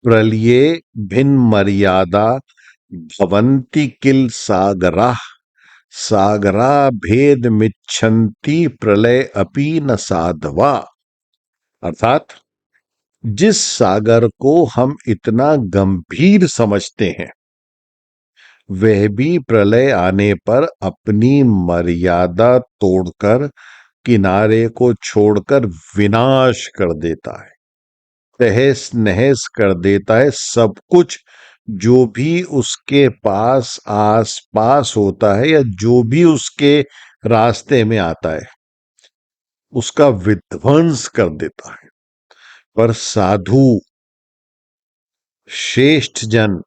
प्रलये भिन्न मर्यादा भवन्ति किल सागराः सागरा भेद मिच्छन्ति प्रलय अपि न साधवा। अर्थात जिस सागर को हम इतना गंभीर समझते हैं वह भी प्रलय आने पर अपनी मर्यादा तोड़कर किनारे को छोड़कर विनाश कर देता है, तहस नहस कर देता है सब कुछ जो भी उसके पास आस पास होता है या जो भी उसके रास्ते में आता है उसका विध्वंस कर देता है। पर साधु श्रेष्ठ जन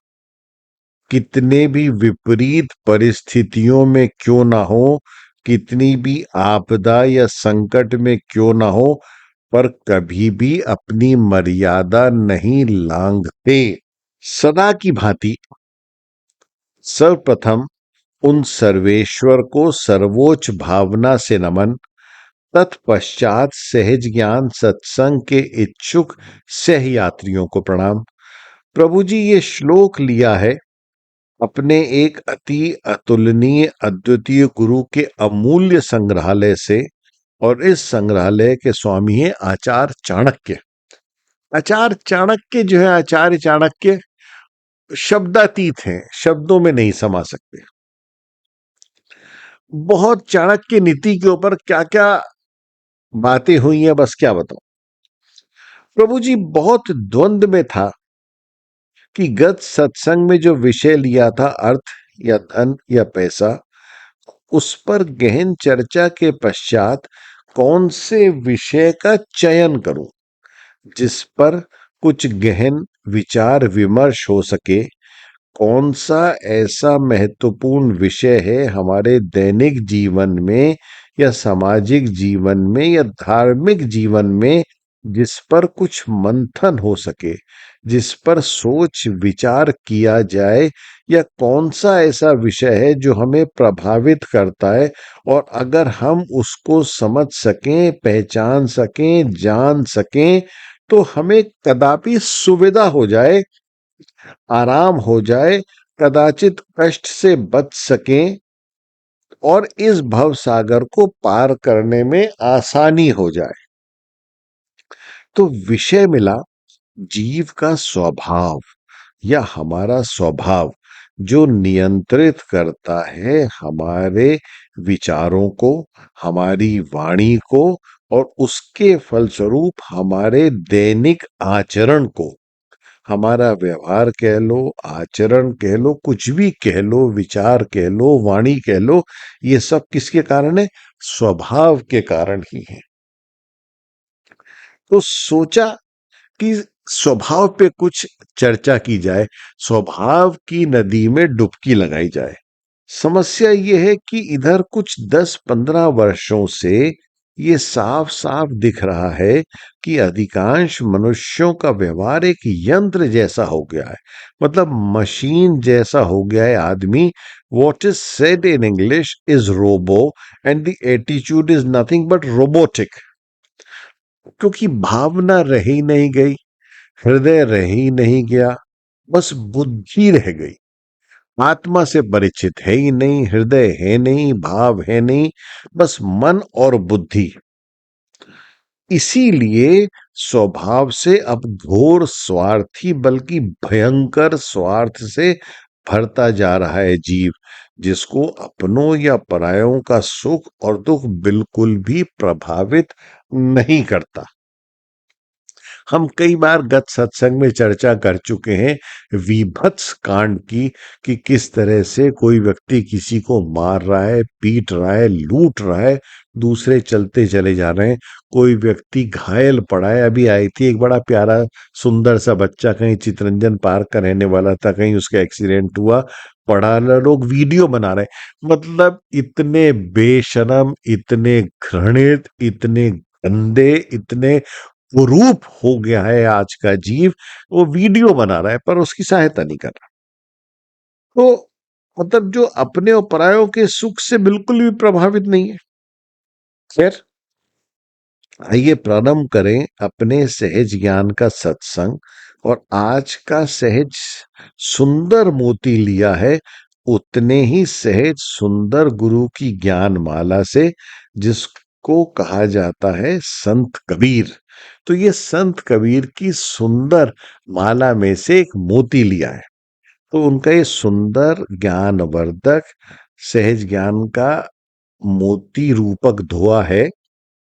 कितने भी विपरीत परिस्थितियों में क्यों ना हो, कितनी भी आपदा या संकट में क्यों ना हो, पर कभी भी अपनी मर्यादा नहीं लांघते। सदा की भांति सर्वप्रथम उन सर्वेश्वर को सर्वोच्च भावना से नमन, तत्पश्चात सहज ज्ञान सत्संग के इच्छुक सह यात्रियों को प्रणाम। प्रभु जी ये श्लोक लिया है अपने एक अति अतुलनीय अद्वितीय गुरु के अमूल्य संग्रहालय से, और इस संग्रहालय के स्वामी है आचार्य चाणक्य। आचार्य चाणक्य जो है, आचार्य चाणक्य शब्दातीत हैं, शब्दों में नहीं समा सकते। बहुत चाणक्य नीति के ऊपर क्या क्या बातें हुई हैं, बस क्या बताऊं। प्रभु जी बहुत द्वंद में था कि गत सत्संग में जो विषय लिया था अर्थ या धन या पैसा, उस पर गहन चर्चा के पश्चात कौन से विषय का चयन करूं जिस पर कुछ गहन विचार विमर्श हो सके। कौन सा ऐसा महत्वपूर्ण विषय है हमारे दैनिक जीवन में या सामाजिक जीवन में या धार्मिक जीवन में जिस पर कुछ मंथन हो सके, जिस पर सोच विचार किया जाए, या कौन सा ऐसा विषय है जो हमें प्रभावित करता है और अगर हम उसको समझ सकें, पहचान सकें, जान सकें तो हमें कदापि सुविधा हो जाए, आराम हो जाए, कदाचित कष्ट से बच सकें और इस भव सागर को पार करने में आसानी हो जाए। तो विषय मिला जीव का स्वभाव या हमारा स्वभाव जो नियंत्रित करता है हमारे विचारों को, हमारी वाणी को और उसके फलस्वरूप हमारे दैनिक आचरण को। हमारा व्यवहार कह लो, आचरण कह लो, कुछ भी कह लो, विचार कह लो, वाणी कह लो, ये सब किसके कारण है? स्वभाव के कारण ही है। तो सोचा कि स्वभाव पे कुछ चर्चा की जाए, स्वभाव की नदी में डुबकी लगाई जाए। समस्या ये है कि इधर कुछ 10-15 वर्षों से ये साफ साफ दिख रहा है कि अधिकांश मनुष्यों का व्यवहार एक यंत्र जैसा हो गया है, मतलब मशीन जैसा हो गया है आदमी। What is said in English is robo and the attitude is nothing but robotic. क्योंकि भावना रह ही नहीं गई, हृदय रह ही नहीं गया, बस बुद्धि रह गई। आत्मा से परिचित है ही नहीं, हृदय है नहीं, भाव है नहीं, बस मन और बुद्धि। इसीलिए स्वभाव से अब घोर स्वार्थी बल्कि भयंकर स्वार्थ से भरता जा रहा है जीव, जिसको अपनों या परायों का सुख और दुख बिल्कुल भी प्रभावित नहीं करता। हम कई बार गत सत्संग में चर्चा कर चुके हैं वीभत्स कांड की, कि किस तरह से कोई व्यक्ति किसी को मार रहा है, पीट रहा है, लूट रहा है, दूसरे चलते चले जा रहे हैं, कोई व्यक्ति घायल पड़ा है। अभी आई थी एक बड़ा प्यारा सुंदर सा बच्चा, कहीं चितरंजन पार्क का रहने वाला था, कहीं उसका एक्सीडेंट हुआ, पड़ा, लोग वीडियो बना रहे हैं। मतलब इतने बेशरम, इतने घृणित, इतने गंदे, इतने कुरूप हो गया है आज का जीव। वो वीडियो बना रहा है पर उसकी सहायता नहीं कर रहा। तो मतलब जो अपने और परायों के सुख से बिल्कुल भी प्रभावित नहीं है। खैर, आइए प्रारंभ करें अपने सहज ज्ञान का सत्संग और आज का सहज सुंदर मोती लिया है उतने ही सहज सुंदर गुरु की ज्ञान माला से, जिसको कहा जाता है संत कबीर। तो ये संत कबीर की सुंदर माला में से एक मोती लिया है। तो उनका ये सुंदर ज्ञान वर्धक सहज ज्ञान का मोती रूपक धुआ है।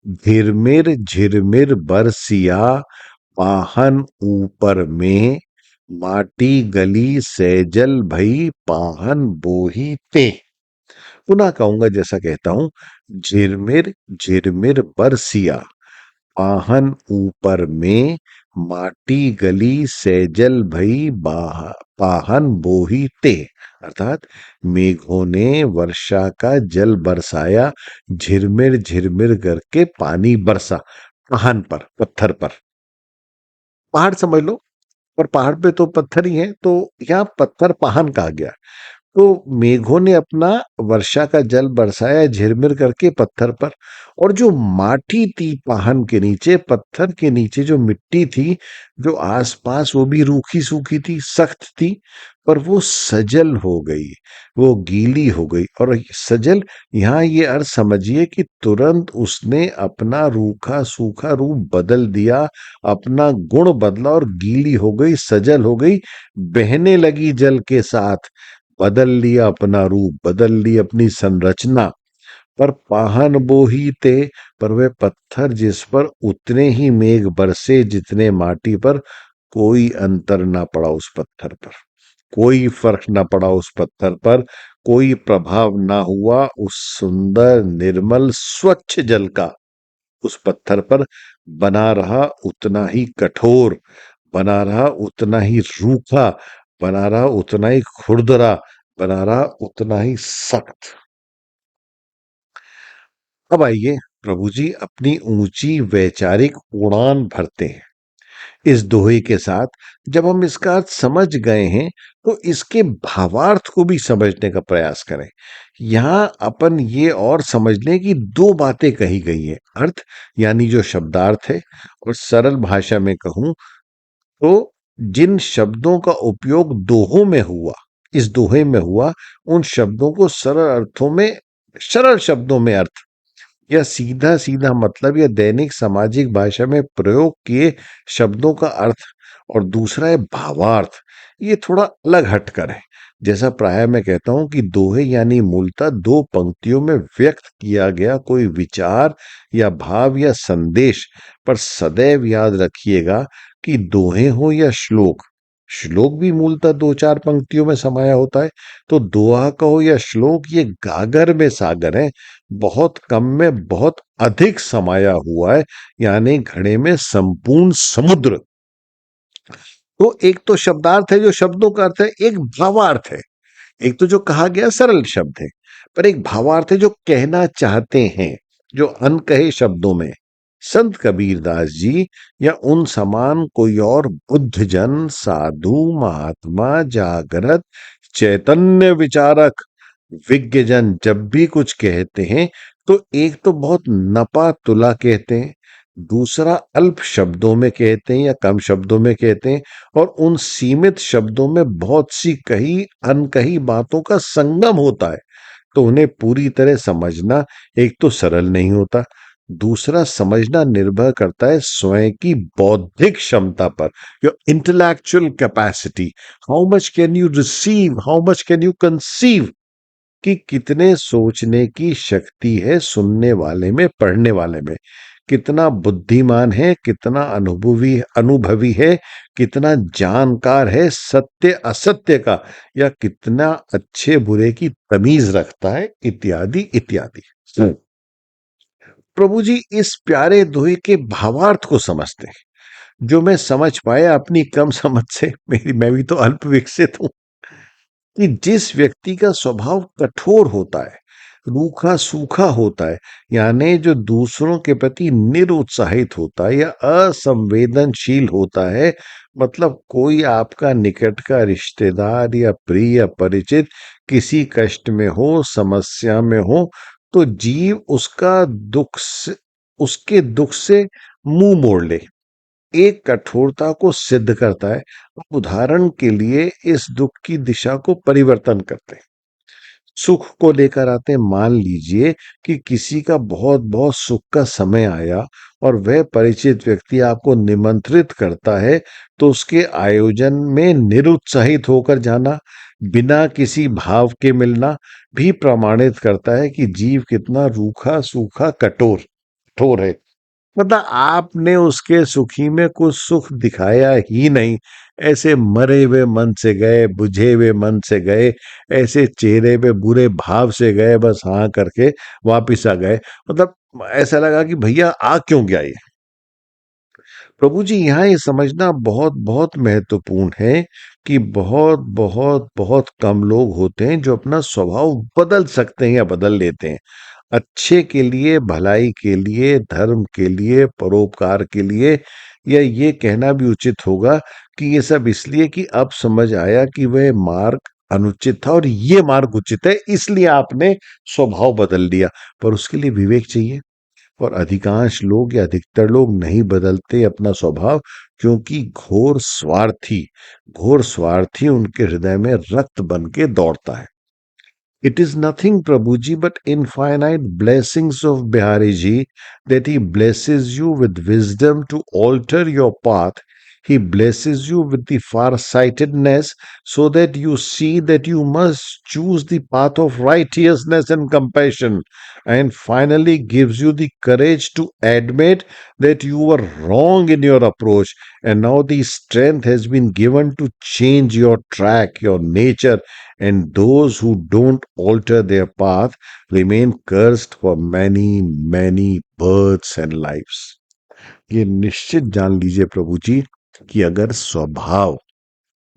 झिरमिर झिरमिर बरसिया पाहन ऊपर में, माटी गली सैजल भई पाहन बोही ते। पुनः कहूंगा, जैसा कहता हूं, झिरमिर झिरमिर बरसिया पाहन ऊपर में, माटी गली सैजल भई पाहन बोही ते। अर्थात मेघों ने वर्षा का जल बरसाया, झिरमिर झिरमिर करके पानी बरसा पाहन पर, पत्थर पर। पहाड़ समझ लो, पर पहाड़ पे तो पत्थर ही है, तो यहाँ पत्थर पाहन कहा गया। तो मेघों ने अपना वर्षा का जल बरसाया झिरमिर करके पत्थर पर, और जो माटी थी पहान के नीचे, पत्थर के नीचे जो मिट्टी थी, जो आसपास, वो भी रूखी सूखी थी, सख्त थी, पर वो सजल हो गई, वो गीली हो गई। और सजल, यहाँ ये अर्थ समझिए कि तुरंत उसने अपना रूखा सूखा रूप बदल दिया, अपना गुण बदला और गीली हो गई, सजल हो गई, बहने लगी जल के साथ, बदल लिया अपना रूप, बदल ली अपनी संरचना। पर पाहन बोही ते, पर वे पत्थर जिस पर उतने ही मेघ बरसे जितने माटी पर, कोई अंतर ना पड़ा उस पत्थर पर, कोई फर्क ना पड़ा उस पत्थर पर, कोई प्रभाव ना हुआ उस सुंदर निर्मल स्वच्छ जल का उस पत्थर पर। बना रहा उतना ही कठोर, बना रहा उतना ही रूखा, बना रहा उतना ही खुरदरा, बना रहा उतना ही सख्त। अब आइए प्रभु जी अपनी ऊंची वैचारिक उड़ान भरते हैं इस दोहे के साथ। जब हम इसका अर्थ समझ गए हैं, तो इसके भावार्थ को भी समझने का प्रयास करें। यहां अपन ये और समझ लें कि दो बातें कही गई हैं, अर्थ यानी जो शब्दार्थ है, और सरल भाषा में कहूं तो जिन शब्दों का उपयोग दोहों में हुआ, इस दोहे में हुआ, उन शब्दों को सरल अर्थों में, सरल शब्दों में अर्थ, या सीधा सीधा मतलब, या दैनिक सामाजिक भाषा में प्रयोग किए शब्दों का अर्थ, और दूसरा है भावार्थ। ये थोड़ा अलग हटकर है। जैसा प्राय मैं कहता हूं कि दोहे यानी मूलतः दो पंक्तियों में व्यक्त किया गया कोई विचार या भाव या संदेश। पर सदैव याद रखिएगा कि दोहे हो या श्लोक, श्लोक भी मूलतः दो चार पंक्तियों में समाया होता है। तो दोहा कहो या श्लोक, ये गागर में सागर है, बहुत कम में बहुत अधिक समाया हुआ है, यानी घड़े में संपूर्ण समुद्र। तो एक तो शब्दार्थ है जो शब्दों का अर्थ है, एक भावार्थ है। एक तो जो कहा गया सरल शब्द है, पर एक भावार्थ है जो कहना चाहते हैं, जो अनकहे शब्दों में। संत कबीरदास जी या उन समान कोई और बुद्ध जन, साधु, महात्मा, जागृत, चैतन्य विचारक, विज्ञ जन जब भी कुछ कहते हैं, तो एक तो बहुत नपा तुला कहते हैं, दूसरा अल्प शब्दों में कहते हैं या कम शब्दों में कहते हैं, और उन सीमित शब्दों में बहुत सी कही अनकही बातों का संगम होता है। तो उन्हें पूरी तरह समझना एक तो सरल नहीं होता, दूसरा समझना निर्भर करता है स्वयं की बौद्धिक क्षमता पर, your intellectual capacity. How much can you receive, how much can you conceive, कि कितने सोचने की शक्ति है सुनने वाले में, पढ़ने वाले में, कितना बुद्धिमान है, कितना अनुभवी है, कितना जानकार है सत्य असत्य का, या कितना अच्छे बुरे की तमीज रखता है, इत्यादि इत्यादि। प्रभु जी इस प्यारे दोहे के भावार्थ को समझते हैं, जो मैं समझ पाया अपनी कम समझ से, मेरी, मैं भी तो अल्प विकसित हूं, कि जिस व्यक्ति का स्वभाव कठोर होता है, रूखा सूखा होता है, यानी जो दूसरों के प्रति निरुत्साहित होता है या असंवेदनशील होता है, मतलब कोई आपका निकट का रिश्तेदार या प्रिय परिचित किसी कष्ट में हो, समस्या में हो, तो जीव उसका दुख से, उसके दुख से मुंह मोड़ ले, एक कठोरता को सिद्ध करता है। उदाहरण के लिए इस दुख की दिशा को परिवर्तन करते हैं, सुख को लेकर आते हैं। मान लीजिए कि किसी का बहुत बहुत सुख का समय आया और वह परिचित व्यक्ति आपको निमंत्रित करता है, तो उसके आयोजन में निरुत्साहित होकर जाना, बिना किसी भाव के मिलना भी प्रमाणित करता है कि जीव कितना रूखा सूखा कठोर कठोर है। मतलब आपने उसके सुखी में कुछ सुख दिखाया ही नहीं, ऐसे मरे हुए मन से गए, बुझे हुए मन से गए, ऐसे चेहरे पे बुरे भाव से गए, बस हाँ करके वापिस आ गए। मतलब ऐसा लगा कि भैया आ क्यों गया ये। प्रभु जी, यहाँ ये समझना बहुत बहुत महत्वपूर्ण है कि बहुत बहुत बहुत कम लोग होते हैं जो अपना स्वभाव बदल सकते हैं या बदल लेते हैं, अच्छे के लिए, भलाई के लिए, धर्म के लिए, परोपकार के लिए। या ये कहना भी उचित होगा कि ये सब इसलिए कि अब समझ आया कि वह मार्ग अनुचित था और ये मार्ग उचित है, इसलिए आपने स्वभाव बदल लिया। पर उसके लिए विवेक चाहिए, और अधिकांश लोग या अधिकतर लोग नहीं बदलते अपना स्वभाव, क्योंकि घोर स्वार्थी उनके हृदय में रक्त बन के दौड़ता है। It is nothing, Prabhuji, but infinite blessings of Bihari Ji, that he blesses you with wisdom to alter your path. He blesses you with the far-sightedness so that you see that you must choose the path of righteousness and compassion, and finally gives you the courage to admit that you were wrong in your approach, and now the strength has been given to change your track, your nature, and those who don't alter their path remain cursed for many many births and lives. ये निश्चित जान लीजिए प्रभु जी कि अगर स्वभाव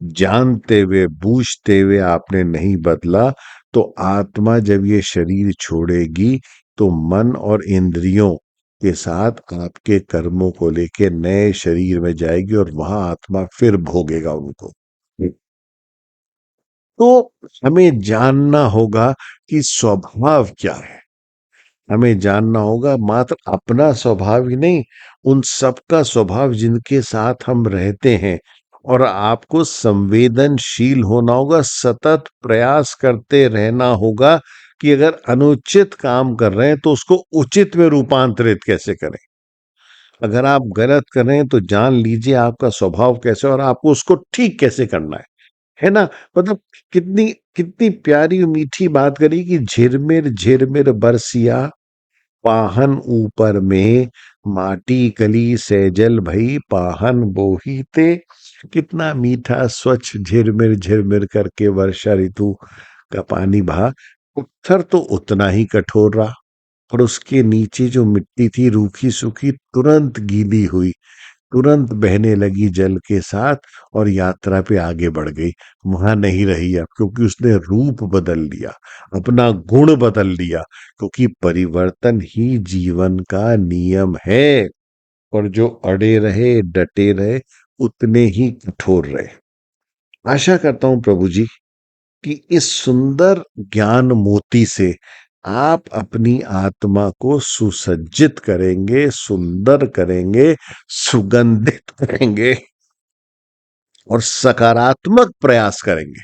जानते हुए बूझते हुए आपने नहीं बदला, तो आत्मा जब ये शरीर छोड़ेगी तो मन और इंद्रियों के साथ आपके कर्मों को लेके नए शरीर में जाएगी और वहां आत्मा फिर भोगेगा उनको। तो हमें जानना होगा कि स्वभाव क्या है। हमें जानना होगा मात्र अपना स्वभाव ही नहीं, उन सबका स्वभाव जिनके साथ हम रहते हैं। और आपको संवेदनशील होना होगा, सतत प्रयास करते रहना होगा कि अगर अनुचित काम कर रहे हैं तो उसको उचित में रूपांतरित कैसे करें। अगर आप गलत कर रहे हैं तो जान लीजिए आपका स्वभाव कैसे और आपको उसको ठीक कैसे करना है ना। मतलब कितनी कितनी प्यारी और मीठी बात करी कि झिरमिर झिरमिर बरसिया, पाहन ऊपर में, माटी कली सैजल भई पाहन बोहीते। कितना मीठा स्वच्छ झिरमिर झिरमिर करके वर्षा ऋतु का पानी बहा। पत्थर तो उतना ही कठोर रहा, और उसके नीचे जो मिट्टी थी रूखी सूखी तुरंत गीली हुई, तुरंत बहने लगी जल के साथ, और यात्रा पे आगे बढ़ गई। वहां नहीं रही अब, क्योंकि उसने रूप बदल लिया, अपना गुण बदल लिया, क्योंकि परिवर्तन ही जीवन का नियम है। और जो अड़े रहे डटे रहे उतने ही कठोर रहे। आशा करता हूं प्रभु जी कि इस सुंदर ज्ञान मोती से आप अपनी आत्मा को सुसज्जित करेंगे, सुंदर करेंगे, सुगंधित करेंगे, और सकारात्मक प्रयास करेंगे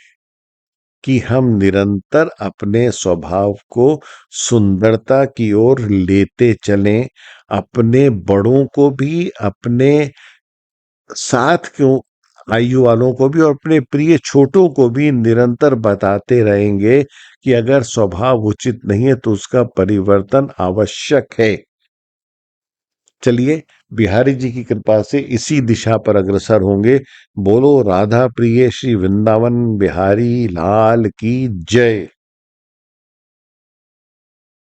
कि हम निरंतर अपने स्वभाव को सुंदरता की ओर लेते चलें। अपने बड़ों को भी, अपने साथ क्यों आयु वालों को भी, और अपने प्रिय छोटों को भी निरंतर बताते रहेंगे कि अगर स्वभाव उचित नहीं है तो उसका परिवर्तन आवश्यक है। चलिए, बिहारी जी की कृपा से इसी दिशा पर अग्रसर होंगे। बोलो राधा प्रिय श्री वृंदावन बिहारी लाल की जय।